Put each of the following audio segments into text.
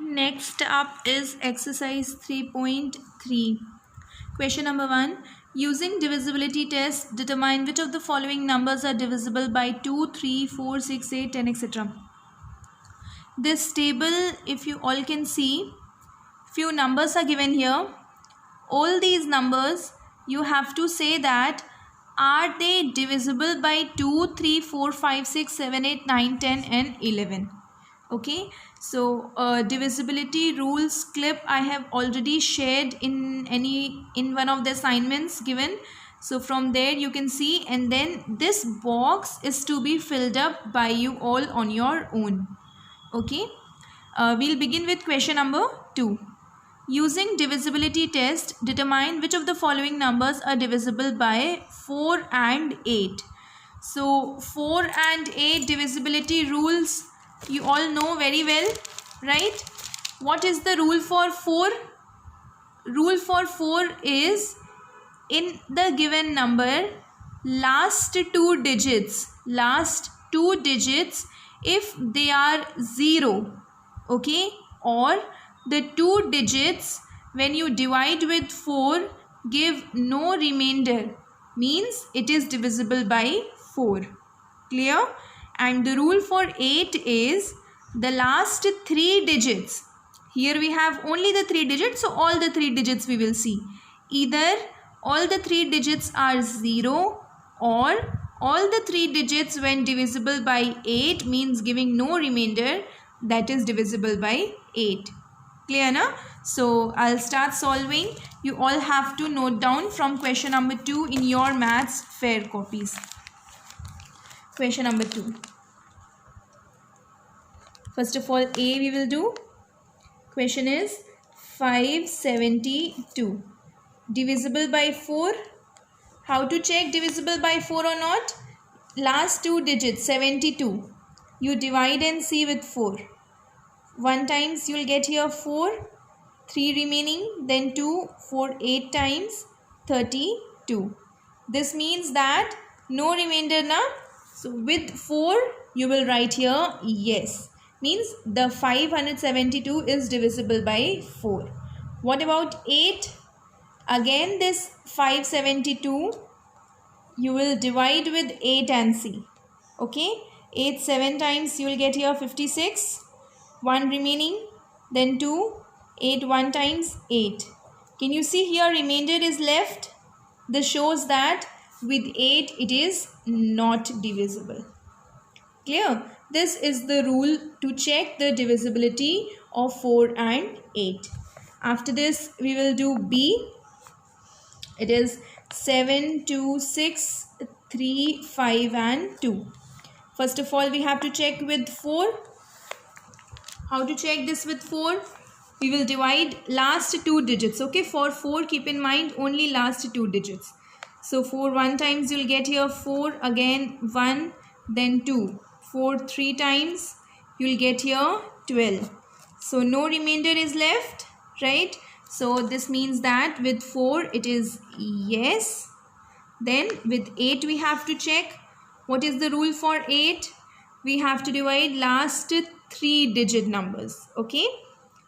Next up is exercise 3.3. Question number 1. Using divisibility test, determine which of the following numbers are divisible by 2, 3, 4, 6, 8, 10, etc. This table, if you all can see, few numbers are given here. All these numbers, you have to say that are they divisible by 2, 3, 4, 5, 6, 7, 8, 9, 10 and 11. Okay, so divisibility rules clip I have already shared in one of the assignments given. So from there you can see, and then this box is to be filled up by you all on your own. Okay, we'll begin with question number 2. Using divisibility test, determine which of the following numbers are divisible by 4 and 8. So 4 and 8 divisibility rules you all know very well, right? What is the rule for 4? Rule for 4 is, in the given number, last two digits, if they are 0, okay, or the two digits when you divide with 4 give no remainder, means it is divisible by 4. Clear? And the rule for 8 is the last 3 digits. Here we have only the 3 digits, so all the 3 digits we will see. Either all the 3 digits are 0, or all the 3 digits when divisible by 8 means giving no remainder, that is divisible by 8. Clear na? So I'll start solving. You all have to note down from question number 2 in your maths fair copies. Question number 2. First of all, A we will do. Question is 572. Divisible by 4. How to check divisible by 4 or not? Last two digits, 72. You divide and see with 4. 1 times you will get here 4. 3 remaining, then 2, 4, 8 times 32. This means that no remainder na. So with 4 you will write here yes. Means the 572 is divisible by 4. What about 8? Again this 572 you will divide with 8 and see. Okay, 8 7 times you will get here 56. 1 remaining, then 2, 8 1 times 8. Can you see here remainder is left? This shows that with 8 it is not divisible. Clear? This is the rule to check the divisibility of 4 and 8. After this we will do B. It is 7, 2, 6, 3, 5 and 2. First of all we have to check with 4. How to check this with 4? We will divide last two digits. Okay, for 4 keep in mind only last two digits. So 4 1 times you will get here 4, again 1, then 2. 4 3 times you will get here 12. So no remainder is left, right? So this means that with 4 it is yes. Then with 8 we have to check. What is the rule for 8? We have to divide last 3 digit numbers. Okay,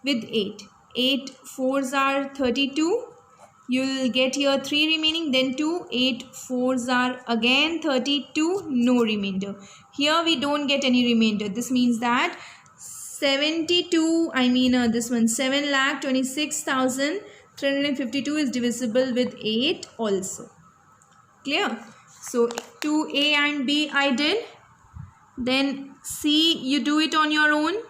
with 8. 8 4s are 32. You will get here 3 remaining, then 2. 8 4s are again 32. No remainder. Here we don't get any remainder. This means that 72, this one 7,26,352 is divisible with 8 also. Clear? So 2A and B I did. Then C you do it on your own.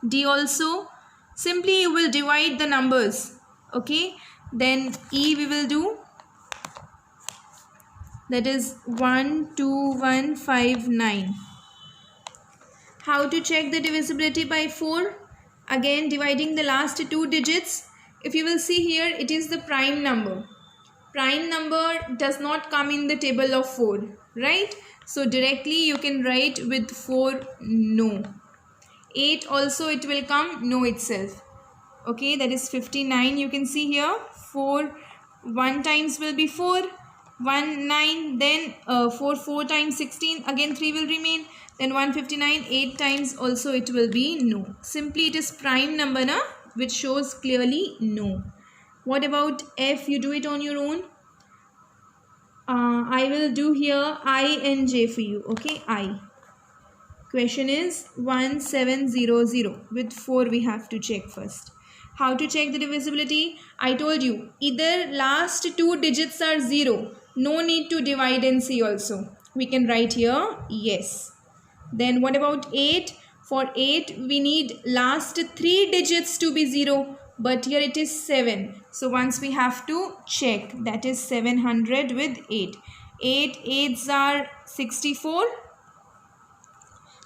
D also. Simply you will divide the numbers. Okay. Then E we will do. That is 1, 2, 1, 5, 9. How to check the divisibility by 4? Again dividing the last two digits. If you will see here, it is the prime number. Prime number does not come in the table of 4, right? So directly you can write with 4 no. 8 also it will come no itself. Okay, that is 59. You can see here 4 1 times will be 4. 1 9, then 4 times 16, again 3 will remain, then 159, 8 times also it will be no. Simply it is prime number na, which shows clearly no. What about F? You do it on your own. I will do here I and J for you. Okay, I. Question is 1700. With 4 we have to check first. How to check the divisibility? I told you, either last 2 digits are 0. No need to divide and see also. We can write here yes. Then what about 8? For 8 we need last 3 digits to be 0. But here it is 7. So once we have to check, that is 700 with 8. 8 8s are 64.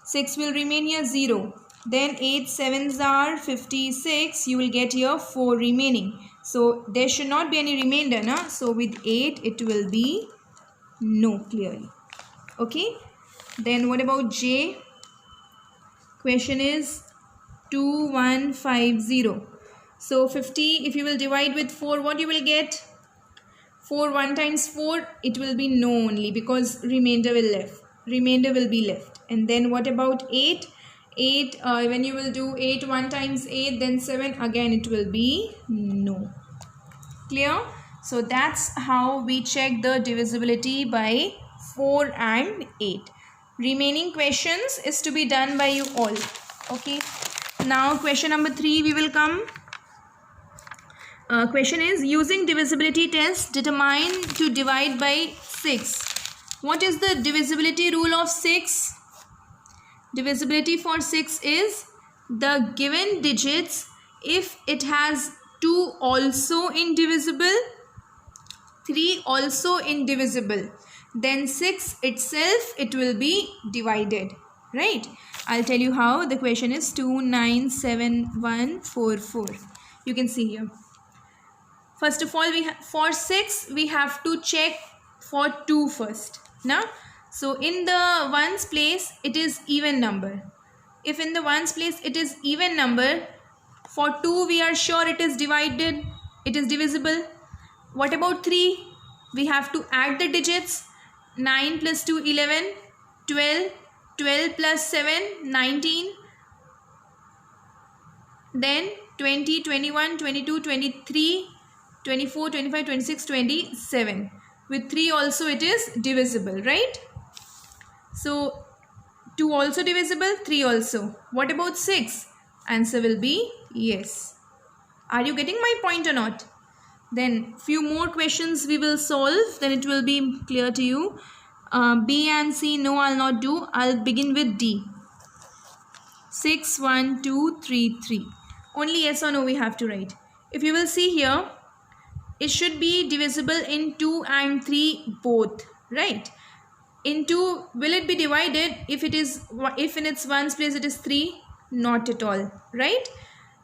6 will remain here 0. Then 8 7s are 56. You will get here 4 remaining. So there should not be any remainder. Na? So with 8 it will be no clearly. Okay. Then what about J? Question is 2150. So 50, if you will divide with 4, what you will get? 4 1 times 4, it will be no only, because remainder will be left. And then what about 8? 8, when you will do 8 1 times 8, then 7, again it will be no. Clear? So that's how we check the divisibility by 4 and 8. Remaining questions is to be done by you all. Okay. Now question number 3 we will come. Question is, using divisibility test, determine to divide by 6. What is the divisibility rule of 6? Divisibility for 6 is the given digits, if it has 2 also indivisible, 3 also indivisible, then 6 itself it will be divided, right? I'll tell you how. The question is 297144. You can see here. First of all, for 6 we have to check for 2 first. Now, so in the ones place it is even number. If in the ones place it is even number, for 2 we are sure it is divided, it is divisible. What about 3? We have to add the digits. 9 plus 2 11, 12, 12 plus 7 19, then 20, 21, 22, 23, 24, 25, 26, 27. With 3 also it is divisible, right? So 2 also divisible, 3 also. What about 6? Answer will be yes. Are you getting my point or not? Then few more questions we will solve, then it will be clear to you. B and C, no, I'll not do. I'll begin with D. 6, 1, 2, 3, 3. Only yes or no we have to write. If you will see here, it should be divisible in 2 and 3 both, right? In 2, will it be divided if in its ones place it is 3? Not at all, right?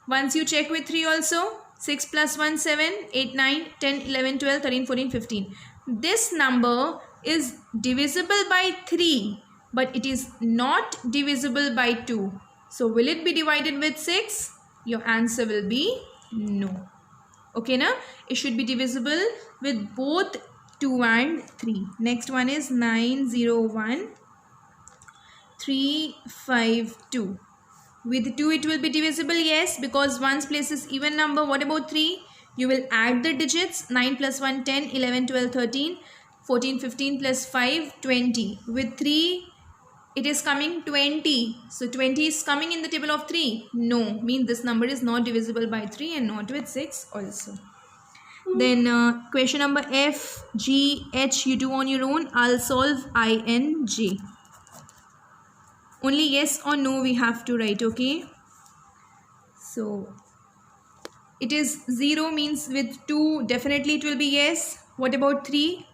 Once you check with 3 also, 6 plus 1, 7, 8, 9, 10, 11, 12, 13, 14, 15. This number is divisible by 3, but it is not divisible by 2. So will it be divided with 6? Your answer will be no. Okay, now it should be divisible with both 2 and 3. Next one is 901 352. With 2 it will be divisible, yes, because ones place is even number. What about 3? You will add the digits. 9 plus 1 10, 11 12 13, 14 15 plus 5 20. With 3 it is coming 20. So 20 is coming in the table of 3. No, means this number is not divisible by 3 and not with 6 also. Then question number F, G, H you do on your own. I'll solve I and J. Only yes or no we have to write, okay? So it is 0 means with 2 definitely it will be yes. What about 3?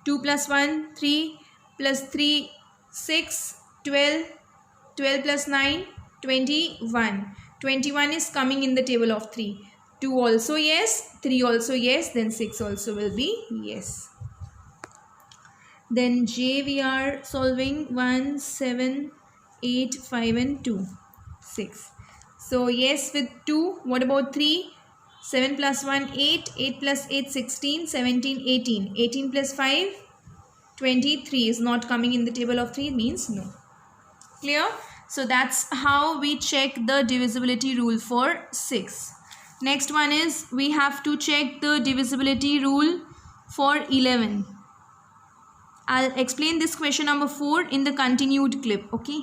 2 plus 1 3 plus 3 6, 12, 12 plus 9 21. 21 is coming in the table of 3. 2 also yes, 3 also yes, then 6 also will be yes. Then J we are solving 1, 7, 8, 5 and 2, 6. So yes with 2. What about 3? 7 plus 1, 8, 8 plus 8, 16, 17, 18. 18 plus 5, 23 is not coming in the table of 3 means no. Clear? So that's how we check the divisibility rule for 6. Next one is we have to check the divisibility rule for 11. I'll explain this question number 4 in the continued clip. Okay.